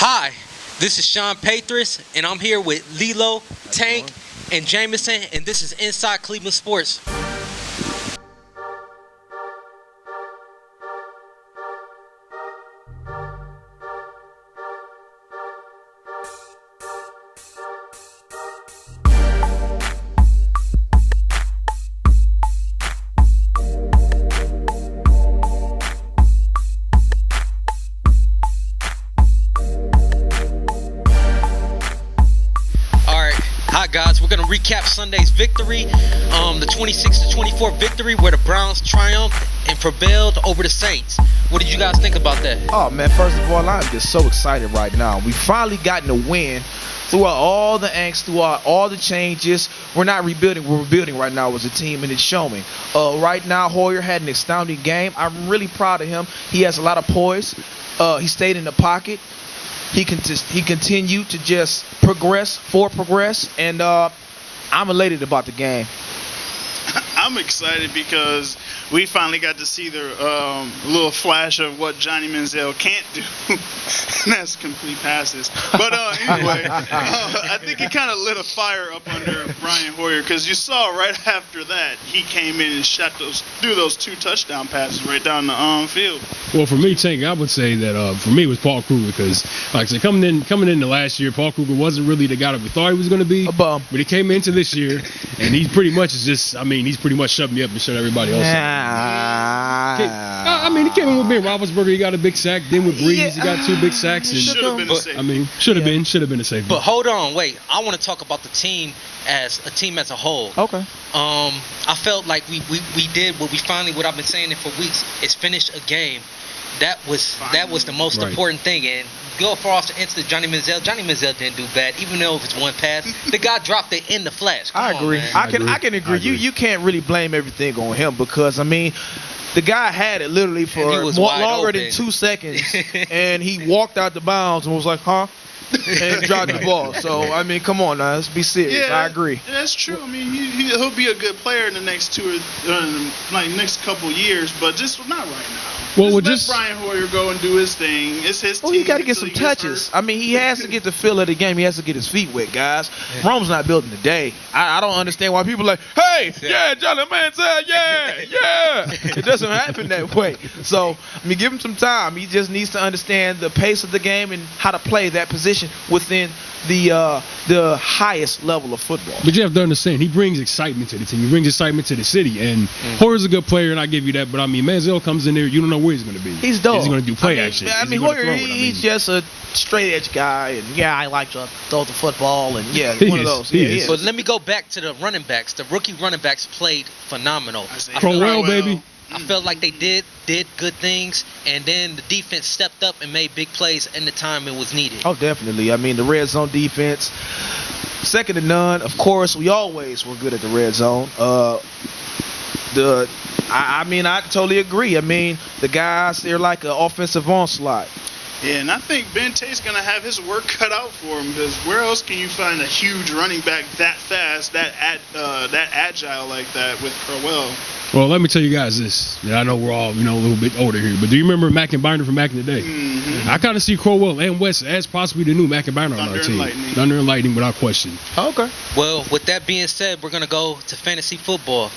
Hi, this is Sean Pathris, and I'm here with Lilo, Tank, and Jameson, and this is Inside Cleveland Sports. Hi guys, we're gonna recap Sunday's victory, the 26-24 victory where the Browns triumphed and prevailed over the Saints. What did you guys think about that? Oh man, first of all, I'm just so excited right now. We finally gotten a win throughout all the angst, throughout all the changes. We're not rebuilding, we're rebuilding right now as a team, and it's showing. Right now, Hoyer had an astounding game. I'm really proud of him. He has a lot of poise. He stayed in the pocket. He continued to just progress, and I'm elated about the game. I'm excited because we finally got to see the little flash of what Johnny Manziel can't do. And that's complete passes. But anyway, I think it kind of lit a fire up under Brian Hoyer because you saw right after that he came in and threw those 2 touchdown passes right down the field. Well, for me, Tank, I would say that for me it was Paul Kruger because, like I said, coming into last year, Paul Kruger wasn't really the guy that we thought he was going to be. A bum. But he came into this year, and he's pretty much he's pretty much shut me up and shut everybody else up. He came in with Ben Roethlisberger. He got a big sack. Then with Breeze, he got 2 big sacks. And should have been a safety. Should have been a safety. But hold on, wait. I want to talk about the team as a whole. Okay. I felt like we did what I've been saying it for weeks is finish a game. That was the most important thing. And go for us to instance, Johnny Manziel. Johnny Manziel didn't do bad, even though if it's one pass. The guy dropped it in the flash. I agree. I can agree. You can't really blame everything on him because the guy had it literally for longer than 2 seconds, and he walked out the bounds and was like, "Huh." And dropped the ball. So come on now, let's be serious. Yeah, I agree. That's true. He'll be a good player in the next next couple years, but just not right now. Well, let Brian Hoyer go and do his thing. It's his team. He got to get some touches. He has to get the feel of the game. He has to get his feet wet, guys. Yeah. Rome's not building today. I don't understand why people are like, hey, yeah, Johnny Manziel, yeah. It doesn't happen that way. So, give him some time. He just needs to understand the pace of the game and how to play that position within the highest level of football. But you have to understand, he brings excitement to the team. He brings excitement to the city. And Hoyer's a good player, and I give you that. But, Manziel comes in there, you don't know where he's going to be. He's dope. He's going to do play action. Hoyer, he's just a straight-edge guy. And, I like to throw the football. And, one of those. He is. But let me go back to the running backs. The rookie running backs played phenomenal. Crowell, baby. I felt like they did good things, and then the defense stepped up and made big plays in the time it was needed. Oh, definitely. The red zone defense, second to none. Of course, we always were good at the red zone. I totally agree. The guys, they're like an offensive onslaught. Yeah, and I think Ben Tate's going to have his work cut out for him because where else can you find a huge running back that fast, that agile like that with Crowell? Well, let me tell you guys this. I know we're all, a little bit older here, but do you remember Mack and Binder from back in the day? Mm-hmm. I kind of see Crowell and West as possibly the new Mack and Binder on our team. Thunder and Lightning without question. Okay. Well, with that being said, we're going to go to fantasy football.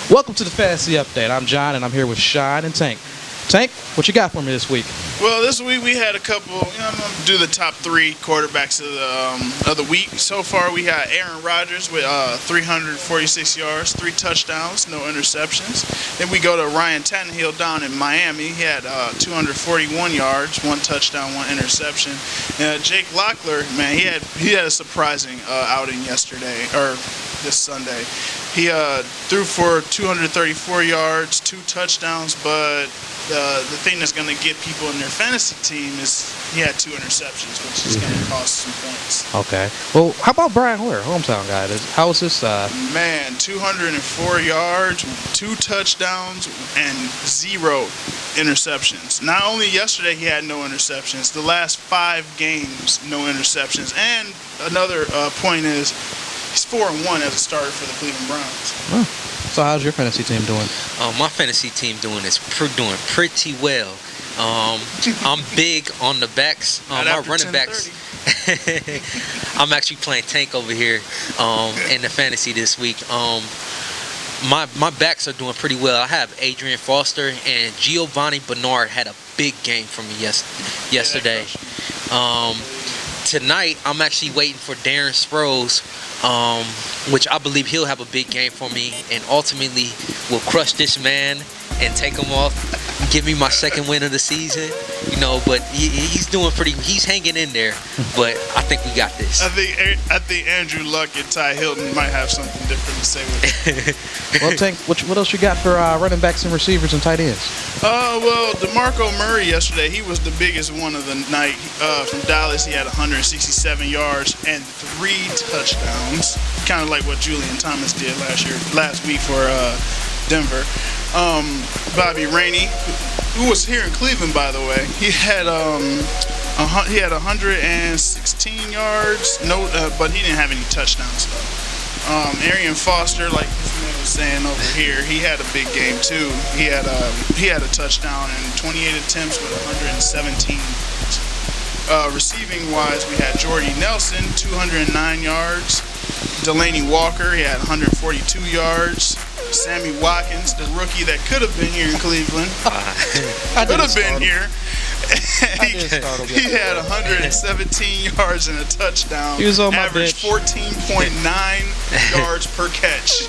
Welcome to the Fantasy Update. I'm John, and I'm here with Shine and Tank. Tank, what you got for me this week? Well, this week we had a couple. I'm going to do the top 3 quarterbacks of the week. So far, we got Aaron Rodgers with 346 yards, 3 touchdowns, no interceptions. Then we go to Ryan Tannehill down in Miami. He had 241 yards, 1 touchdown, 1 interception. Jake Locklear, man, he had a surprising outing yesterday or this Sunday. He threw for 234 yards, 2 touchdowns, but the thing that's going to get people in their fantasy team is he had 2 interceptions, which is going to cost some points. Okay. Well, how about Brian Hoyer, hometown guy? How was this? Man, 204 yards, 2 touchdowns, and 0 interceptions. Not only yesterday he had no interceptions, the last 5 games, no interceptions. And another point is he's 4-1 as a starter for the Cleveland Browns. Oh. So how's your fantasy team doing? My fantasy team doing pretty well. I'm big on the backs. My running backs. I'm actually playing tank over here in the fantasy this week. My backs are doing pretty well. I have Adrian Foster and Giovanni Bernard had a big game for me yesterday. Tonight, I'm actually waiting for Darren Sproles, which I believe he'll have a big game for me and ultimately will crush this man and take him off, give me my second win of the season. But he's doing he's hanging in there. But I think we got this. I think Andrew Luck and Ty Hilton might have something different to say with it. Well, Tank, what else you got for running backs and receivers and tight ends? Well, DeMarco Murray yesterday, he was the biggest one of the night. From Dallas, he had 167 yards and 3 touchdowns. Kind of like what Julian Thomas did last week for Denver. Bobby Rainey, who was here in Cleveland, by the way, he had 116 yards. But he didn't have any touchdowns though. Arian Foster, like this man was saying over here, he had a big game too. He had a touchdown and 28 attempts with 117. Receiving wise, we had Jordy Nelson, 209 yards. Delaney Walker, he had 142 yards. Sammy Watkins, the rookie that could have been here in Cleveland, could have been here. He had 117 yards and a touchdown. He was on my average bench. 14.9 yards per catch.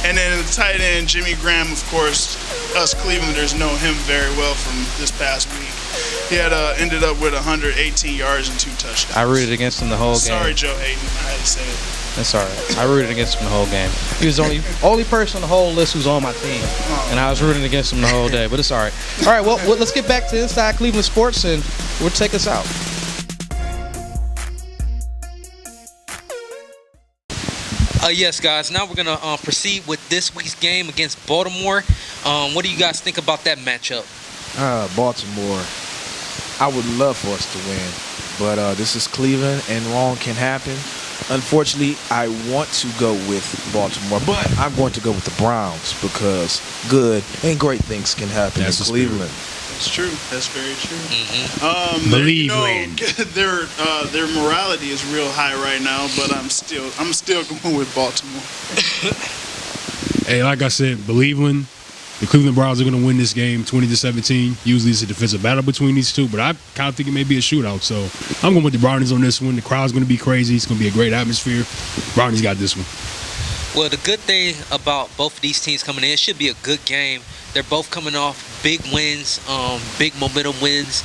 And then the tight end, Jimmy Graham, of course, us Clevelanders know him very well from this past week. He had ended up with 118 yards and 2 touchdowns. I rooted against him the whole game. Sorry, Joe Hayden, I had to say it. That's all right. I rooted against him the whole game. He was the only person on the whole list who's on my team, and I was rooting against him the whole day. But it's all right. All right. Well, let's get back to Inside Cleveland Sports, and we'll take us out. Yes, guys. Now we're gonna proceed with this week's game against Baltimore. What do you guys think about that matchup? Baltimore. I would love for us to win, but this is Cleveland, and wrong can happen. Unfortunately, I want to go with Baltimore, but I'm going to go with the Browns because good and great things can happen in Cleveland. That's true. That's very true. Mm-hmm. Believe their morality is real high right now, but I'm still going with Baltimore. Hey, like I said, Believeland. The Cleveland Browns are going to win this game 20-17. Usually it's a defensive battle between these two, but I kind of think it may be a shootout. So I'm going with the Brownies on this one. The crowd's going to be crazy. It's going to be a great atmosphere. Brownies got this one. Well, the good thing about both of these teams coming in, it should be a good game. They're both coming off big wins, big momentum wins.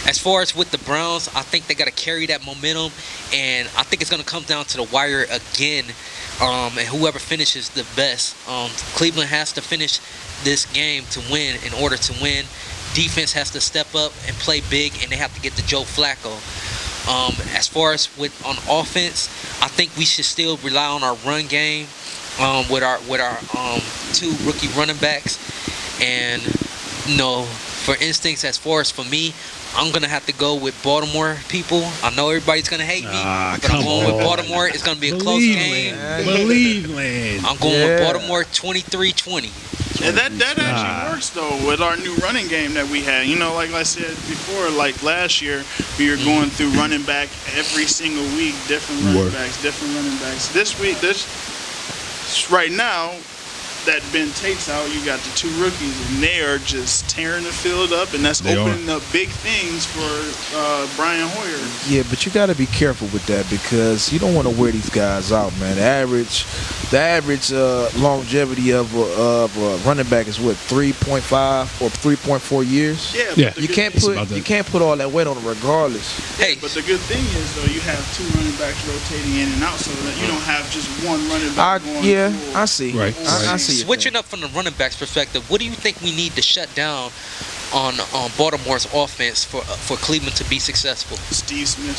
As far as with the Browns, I think they got to carry that momentum, and I think it's going to come down to the wire again. And whoever finishes the best. Cleveland has to finish this game to win in order to win. Defense has to step up and play big, and they have to get to Joe Flacco. As far as on offense, I think we should still rely on our run game with our 2 rookie running backs. And for instance, as far as for me, I'm going to have to go with Baltimore, people. I know everybody's going to hate me, but I'm going with Baltimore. It's going to be a close game. Believeland. I'm going with Baltimore 23-20. And that actually works, though, with our new running game that we had. Like I said before, like last year, we were going through running back every single week, different running backs. This week, right now, that Ben Tate's out, you got the 2 rookies, and they are just tearing the field up, and that's opening up big things for Brian Hoyer. Yeah, but you got to be careful with that because you don't want to wear these guys out, man. The average longevity of a running back is what, 3.5 or 3.4 years? Yeah. You can't put all that weight on them regardless. Hey, but the good thing is though, you have 2 running backs rotating in and out, so that you don't have just one running back going. Yeah, full. I see. Right. I see. switching up from the running back's perspective, what do you think we need to shut down on Baltimore's offense for Cleveland to be successful? Steve Smith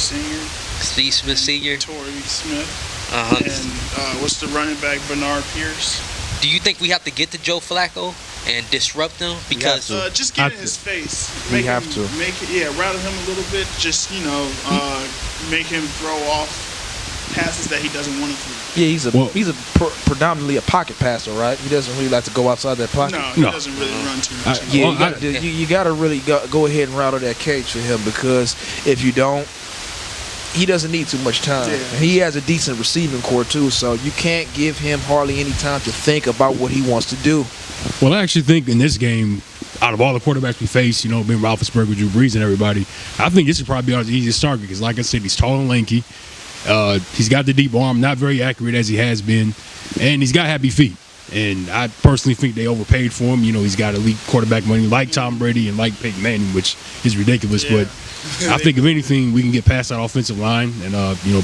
Sr. Torrey Smith. And what's the running back? Bernard Pierce. Do you think we have to get to Joe Flacco and disrupt him? Because just get in his face. Rattle him a little bit. Just make him throw off passes that he doesn't want to throw. Yeah, he's a predominantly a pocket passer, right? He doesn't really like to go outside that pocket. No, he doesn't really run too much. You got to really go ahead and rattle that cage for him, because if you don't, he doesn't need too much time. Yeah. And he has a decent receiving core too, so you can't give him hardly any time to think about what he wants to do. Well, I actually think in this game, out of all the quarterbacks we face, Ben Roethlisberger, Drew Brees, and everybody, I think this is probably our easiest target because, like I said, he's tall and lanky. He's got the deep arm, not very accurate as he has been, and he's got happy feet. And I personally think they overpaid for him. He's got elite quarterback money like Tom Brady and like Peyton Manning, which is ridiculous. Yeah. But I think if anything, we can get past that offensive line. And,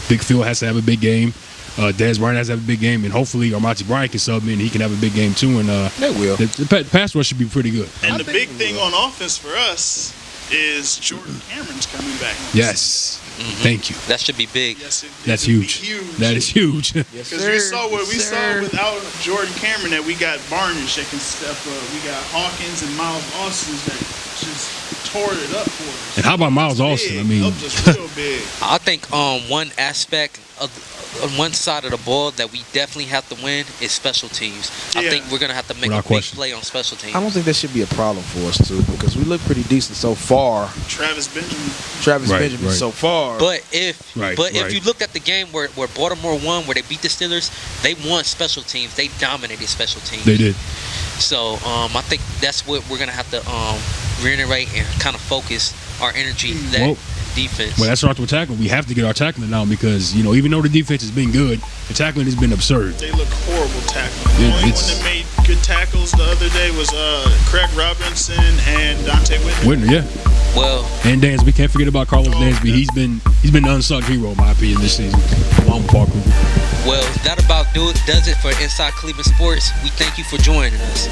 Big Phil has to have a big game. Dez Bryant has to have a big game. And hopefully Armonte Bryant can sub in. He can have a big game, too. And they will. The pass rush should be pretty good. And the big thing on offense for us is Jordan Cameron's coming back. Yes. Mm-hmm. Thank you. That should be big. Yes, That's huge. That is huge. Because we saw what we saw without Jordan Cameron, that we got Barnish that can step up. We got Hawkins and Miles Austin that just tore it up for us. And how about Miles Austin? I mean, helped us real big. I think one aspect of on one side of the ball that we definitely have to win is special teams. I think we're gonna have to make a big play on special teams. I don't think that should be a problem for us too, because we look pretty decent so far. Travis Benjamin so far. But if you look at the game where Baltimore won, where they beat the Steelers, they won special teams. They dominated special teams. They did. So I think that's what we're gonna have to reiterate and kind of focus our energy defense. Well, that starts with tackling. We have to get our tackling down because, even though the defense has been good, the tackling has been absurd. They look horrible tackling. The only one that made good tackles the other day was Craig Robinson and Dante Whitner. Yeah. Well, and Dansby. Can't forget about Carlos Dansby. He's been the unsung hero, in my opinion, this season. Along with Parker. Well, that about does it for Inside Cleveland Sports. We thank you for joining us.